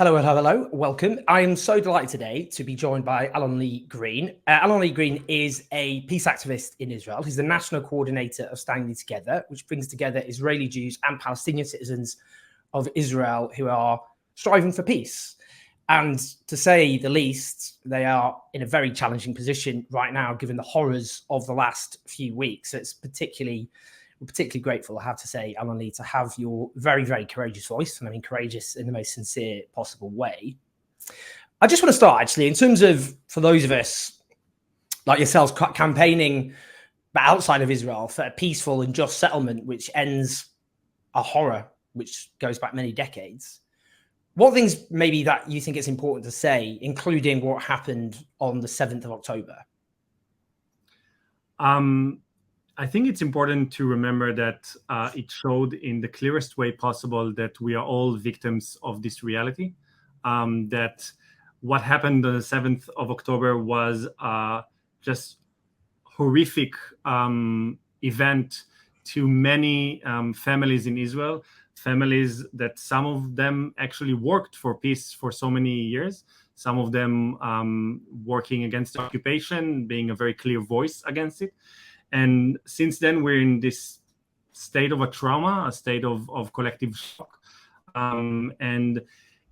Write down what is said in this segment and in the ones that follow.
Hello, hello, hello. Welcome. I am so delighted today to be joined by Alon-Green. Alon-Green is a peace activist in Israel. He's the national coordinator of Standing Together, which brings together Israeli Jews and Palestinian citizens of Israel who are striving for peace. And to say the least, they are in a very challenging position right now, given the horrors of the last few weeks. So it's we're particularly grateful, I have to say, Alon-Lee, to have your very, very courageous voice. And I mean, courageous in the most sincere possible way. I just want to start, actually, in terms of, for those of us like yourselves, campaigning but outside of Israel for a peaceful and just settlement, which ends a horror which goes back many decades. What things maybe that you think it's important to say, including what happened on the 7th of October? I think it's important to remember that it showed in the clearest way possible that we are all victims of this reality, that what happened on the 7th of October was just horrific event to many families in Israel, families that some of them actually worked for peace for so many years, some of them working against the occupation, being a very clear voice against it. And since then, we're in this state of a trauma, a state of collective shock. And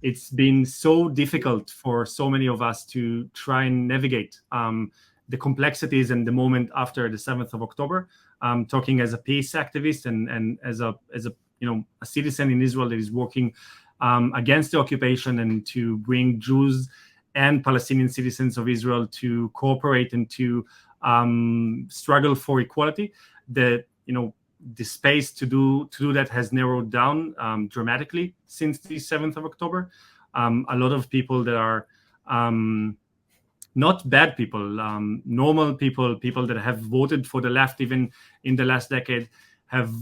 it's been so difficult for so many of us to try and navigate the complexities and the moment after the 7th of October. Talking as a peace activist and as a citizen in Israel that is working against the occupation and to bring Jews and Palestinian citizens of Israel to cooperate and to struggle for equality. The space to do that has narrowed down dramatically since the 7th of October. A lot of people that are not bad people, normal people that have voted for the left even in the last decade, have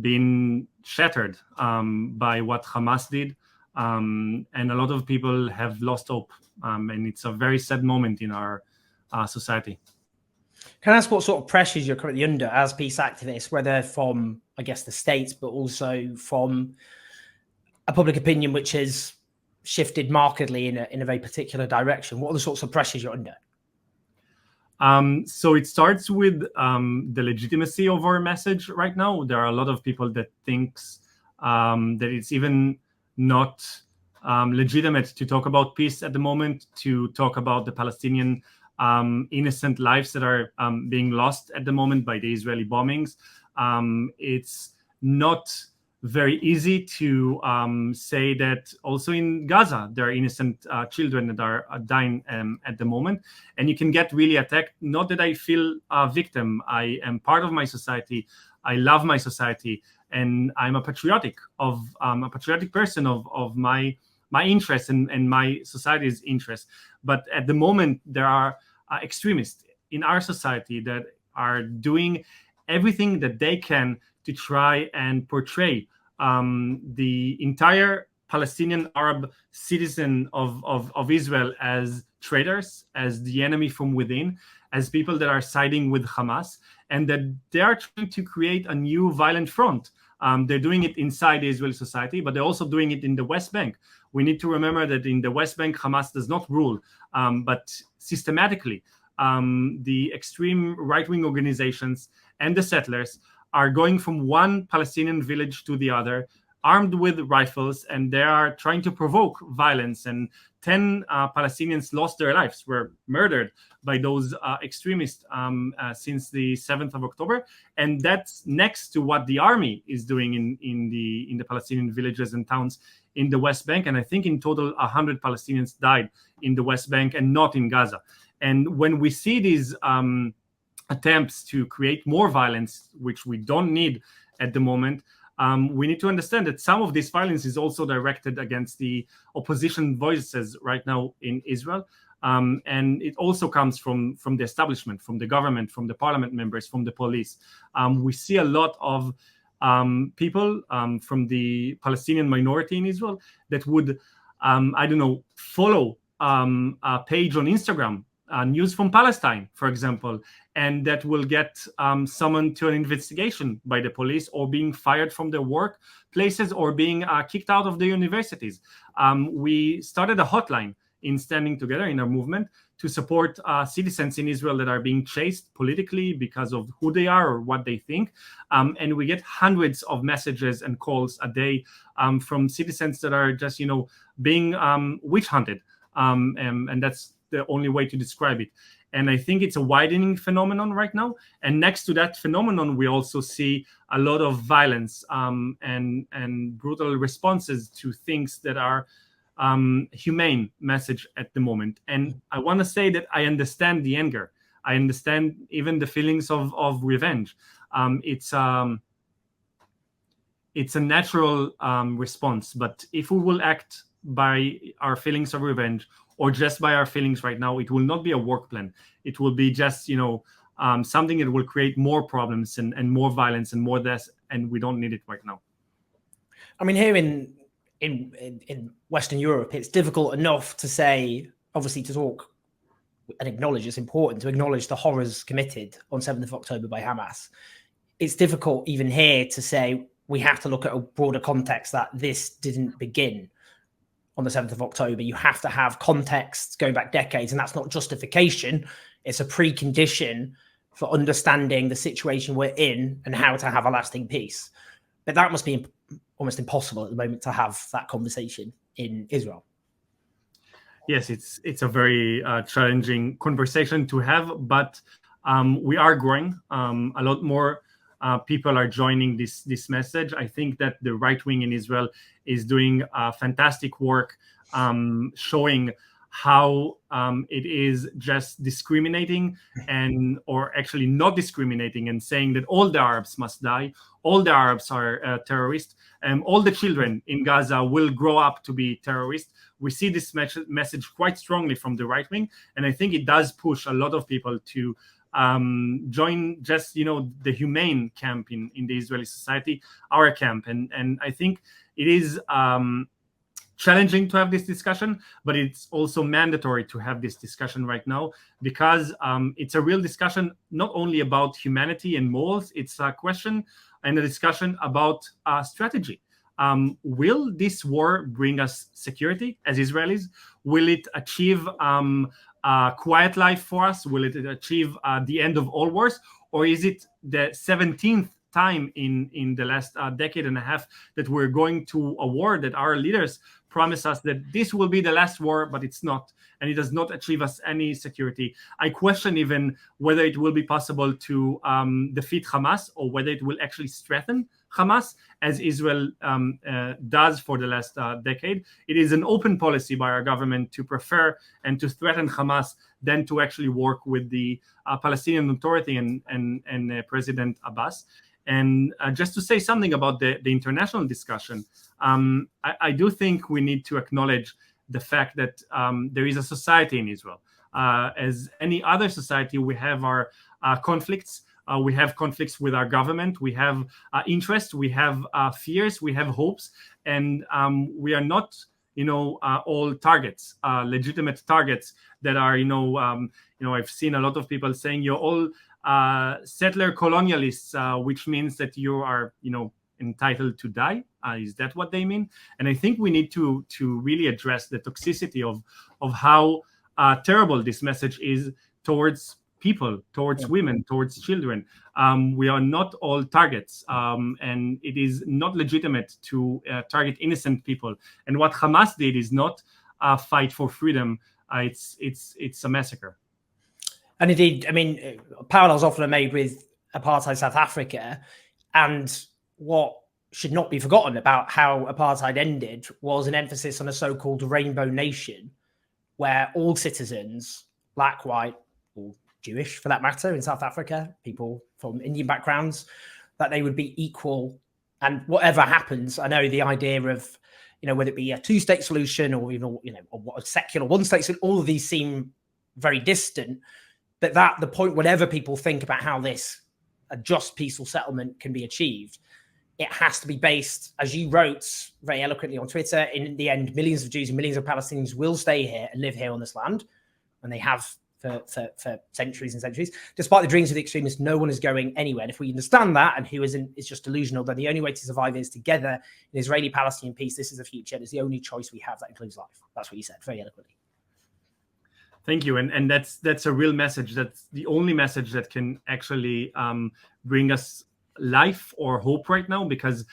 been shattered by what Hamas did. And a lot of people have lost hope. And it's a very sad moment in our society. Can I ask what sort of pressures you're currently under as peace activists, whether from, I guess, the states, but also from a public opinion which has shifted markedly in a very particular direction? What are the sorts of pressures you're under? So it starts with the legitimacy of our message right now. There are a lot of people that thinks that it's even not legitimate to talk about peace at the moment, to talk about the Palestinian innocent lives that are being lost at the moment by the Israeli bombings. It's not very easy to say that also in Gaza there are innocent children that are dying at the moment, and you can get really attacked. Not that I feel a victim. I am part of my society. I love my society, and I'm a patriotic person of my interests and my society's interests. But at the moment, there are extremists in our society that are doing everything that they can to try and portray the entire Palestinian Arab citizen of Israel as traitors, as the enemy from within, as people that are siding with Hamas, and that they are trying to create a new violent front. They're doing it inside the Israeli society, but they're also doing it in the West Bank. We need to remember that in the West Bank, Hamas does not rule, but systematically, the extreme right-wing organizations and the settlers are going from one Palestinian village to the other, armed with rifles, and they are trying to provoke violence. And 10 Palestinians lost their lives, were murdered by those extremists since the 7th of October. And that's next to what the army is doing in the Palestinian villages and towns in the West Bank. And I think in total, 100 Palestinians died in the West Bank and not in Gaza. And when we see these attempts to create more violence, which we don't need at the moment, we need to understand that some of this violence is also directed against the opposition voices right now in Israel. And it also comes from the establishment, from the government, from the parliament members, from the police. We see a lot of people from the Palestinian minority in Israel that would, follow a page on Instagram news from Palestine, for example, and that will get summoned to an investigation by the police, or being fired from their workplaces, or being kicked out of the universities. We started a hotline in Standing Together, in our movement, to support citizens in Israel that are being chased politically because of who they are or what they think. And we get hundreds of messages and calls a day from citizens that are just, being witch hunted. And that's the only way to describe it. And I think it's a widening phenomenon right now. And next to that phenomenon, we also see a lot of violence and brutal responses to things that are humane message at the moment. And I want to say that I understand the anger. I understand even the feelings of revenge. It's a natural response. But if we will act by our feelings of revenge, or just by our feelings right now, it will not be a work plan. It will be just, something that will create more problems and more violence and more death, and we don't need it right now. I mean, here in Western Europe, it's difficult enough to say, obviously, to talk and acknowledge, it's important to acknowledge the horrors committed on 7th of October by Hamas. It's difficult even here to say we have to look at a broader context, that this didn't begin on the 7th of October. You have to have context going back decades, and that's not justification. It's a precondition for understanding the situation we're in and how to have a lasting peace. But that must be almost impossible at the moment to have that conversation in Israel. Yes, it's a very challenging conversation to have, but we are growing. A lot more people are joining this message. I think that the right wing in Israel is doing fantastic work, showing how it is just discriminating or actually not discriminating, and saying that all the Arabs must die, all the Arabs are terrorists, and all the children in Gaza will grow up to be terrorists. We see this message quite strongly from the right wing, and I think it does push a lot of people to join just the humane camp in the Israeli society, our camp. And I think it is challenging to have this discussion, but it's also mandatory to have this discussion right now, because it's a real discussion not only about humanity and morals, it's a question and a discussion about strategy. Will this war bring us security as Israelis? Will it achieve a quiet life for us? Will it achieve the end of all wars? Or is it the 17th time in the last decade and a half that we're going to a war that our leaders promise us that this will be the last war, but it's not, and it does not achieve us any security? I question even whether it will be possible to defeat Hamas, or whether it will actually strengthen Hamas, as Israel does for the last decade. It is an open policy by our government to prefer and to threaten Hamas than to actually work with the Palestinian Authority and President Abbas. And just to say something about the international discussion, I do think we need to acknowledge the fact that there is a society in Israel. As any other society, we have our conflicts. We have conflicts with our government. We have interests. We have fears. We have hopes, and we are not, all targets, legitimate targets that are, I've seen a lot of people saying you're all settler colonialists, which means that you are, entitled to die. Is that what they mean? And I think we need to really address the toxicity of how terrible this message is towards people, towards women, towards children. We are not all targets, and it is not legitimate to target innocent people. And what Hamas did is not a fight for freedom. It's a massacre. And indeed, I mean, parallels often are made with apartheid South Africa, and what should not be forgotten about how apartheid ended was an emphasis on a so-called rainbow nation, where all citizens, black, white, or Jewish for that matter, in South Africa, people from Indian backgrounds, that they would be equal. And whatever happens, I know the idea of, whether it be a two-state solution or even, a secular one-state solution, all of these seem very distant. But the point, whatever people think about how a just peaceful settlement can be achieved, it has to be based, as you wrote very eloquently on Twitter, in the end, millions of Jews and millions of Palestinians will stay here and live here on this land, and they have for centuries and centuries. Despite the dreams of the extremists, no one is going anywhere. And if we understand that and who isn't is just delusional, then the only way to survive is together in Israeli-Palestinian peace. This is the future. It's the only choice we have that includes life. That's what you said very eloquently. Thank you, and that's a real message. That's the only message that can actually bring us life or hope right now, because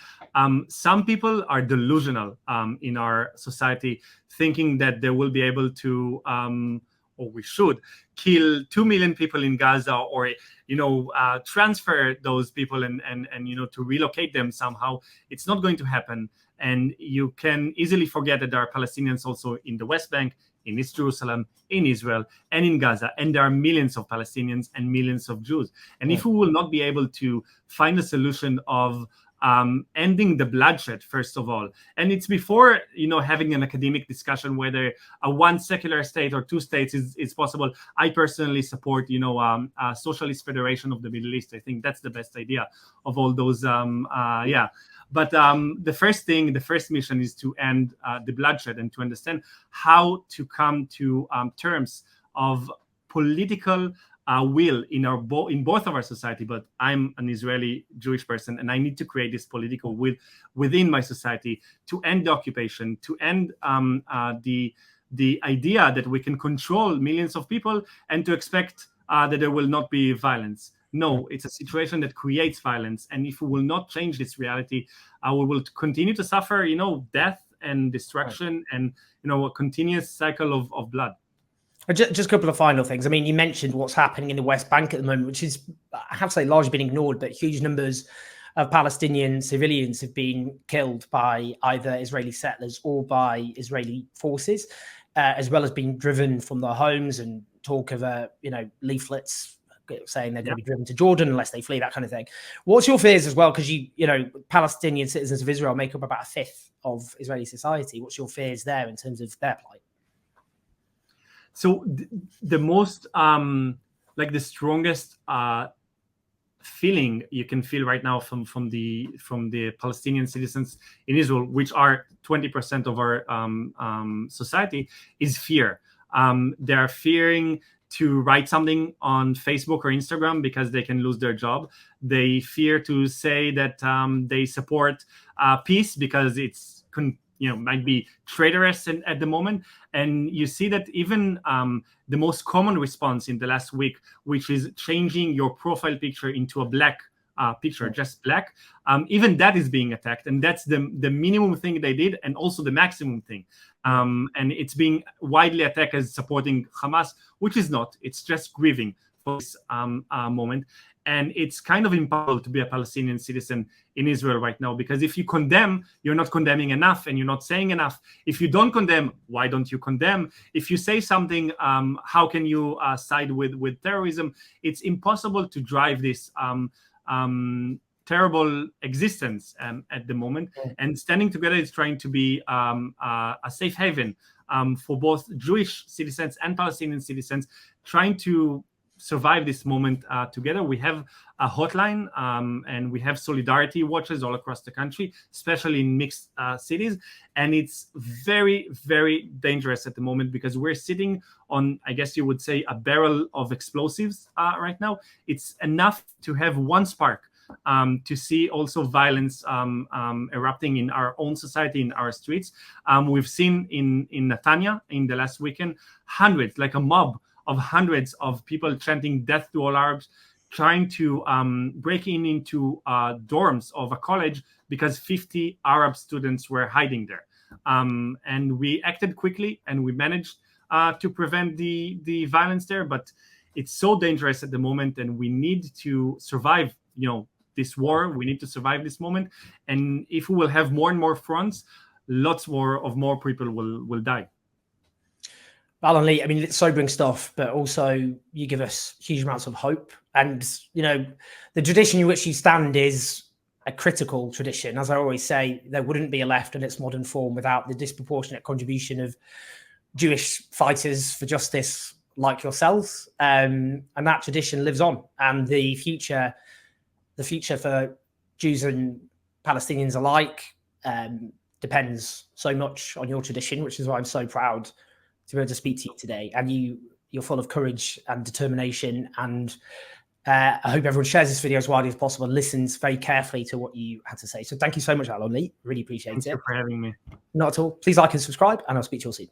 some people are delusional in our society, thinking that they will be able to, or we should, kill 2 million people in Gaza, or transfer those people and to relocate them somehow. It's not going to happen, and you can easily forget that there are Palestinians also in the West Bank, in East Jerusalem, in Israel, and in Gaza. And there are millions of Palestinians and millions of Jews. And if we will not be able to find a solution of ending the bloodshed, first of all, and it's before having an academic discussion whether a one secular state or two states is possible. I personally support a socialist federation of the Middle East. I think that's the best idea of all those. But the first mission is to end the bloodshed and to understand how to come to terms of political will in both of our society. But I'm an Israeli Jewish person, and I need to create this political will within my society to end the occupation, to end the idea that we can control millions of people and to expect that there will not be violence. No, it's a situation that creates violence. And if we will not change this reality, we will continue to suffer, death and destruction and, a continuous cycle of blood. Just a couple of final things. I mean, you mentioned what's happening in the West Bank at the moment, which is, I have to say, largely been ignored, but huge numbers of Palestinian civilians have been killed by either Israeli settlers or by Israeli forces, as well as being driven from their homes, and talk of, leaflets saying they're going to be driven to Jordan unless they flee, that kind of thing. What's your fears as well? Because Palestinian citizens of Israel make up about a fifth of Israeli society. What's your fears there in terms of their plight? So the most, the strongest feeling you can feel right now from the Palestinian citizens in Israel, which are 20% of our society, is fear. They are fearing to write something on Facebook or Instagram because they can lose their job. They fear to say that they support peace because it's might be traitorous at the moment. And you see that even the most common response in the last week, which is changing your profile picture into a black picture, just black, even that is being attacked. And that's the minimum thing they did, and also the maximum thing. And it's being widely attacked as supporting Hamas, which is not. It's just grieving for this moment. And it's kind of impossible to be a Palestinian citizen in Israel right now, because if you condemn, you're not condemning enough and you're not saying enough. If you don't condemn, why don't you condemn? If you say something, how can you side with terrorism? It's impossible to drive this terrible existence at the moment. And standing together is trying to be a safe haven for both Jewish citizens and Palestinian citizens, trying to survive this moment together. We have a hotline and we have solidarity watches all across the country, especially in mixed cities. And it's very, very dangerous at the moment because we're sitting on, I guess you would say, a barrel of explosives right now. It's enough to have one spark to see also violence erupting in our own society, in our streets. We've seen in Netanya in the last weekend, hundreds, like a mob of hundreds of people chanting death to all Arabs, trying to break into dorms of a college because 50 Arab students were hiding there. And we acted quickly and we managed to prevent the violence there, but it's so dangerous at the moment and we need to survive, this war. We need to survive this moment. And if we will have more and more fronts, lots more people will die. Alon-Lee, I mean, it's sobering stuff, but also you give us huge amounts of hope. And, the tradition in which you stand is a critical tradition. As I always say, there wouldn't be a left in its modern form without the disproportionate contribution of Jewish fighters for justice like yourselves. And that tradition lives on. And the future for Jews and Palestinians alike depends so much on your tradition, which is why I'm so proud to be able to speak to you today. And you You're full of courage and determination, and I hope everyone shares this video as widely as possible and listens very carefully to what you had to say. So thank you so much, Alon-Lee. Really appreciate it. Thank you for having me. Not at all. Please like and subscribe, and I'll speak to you all soon.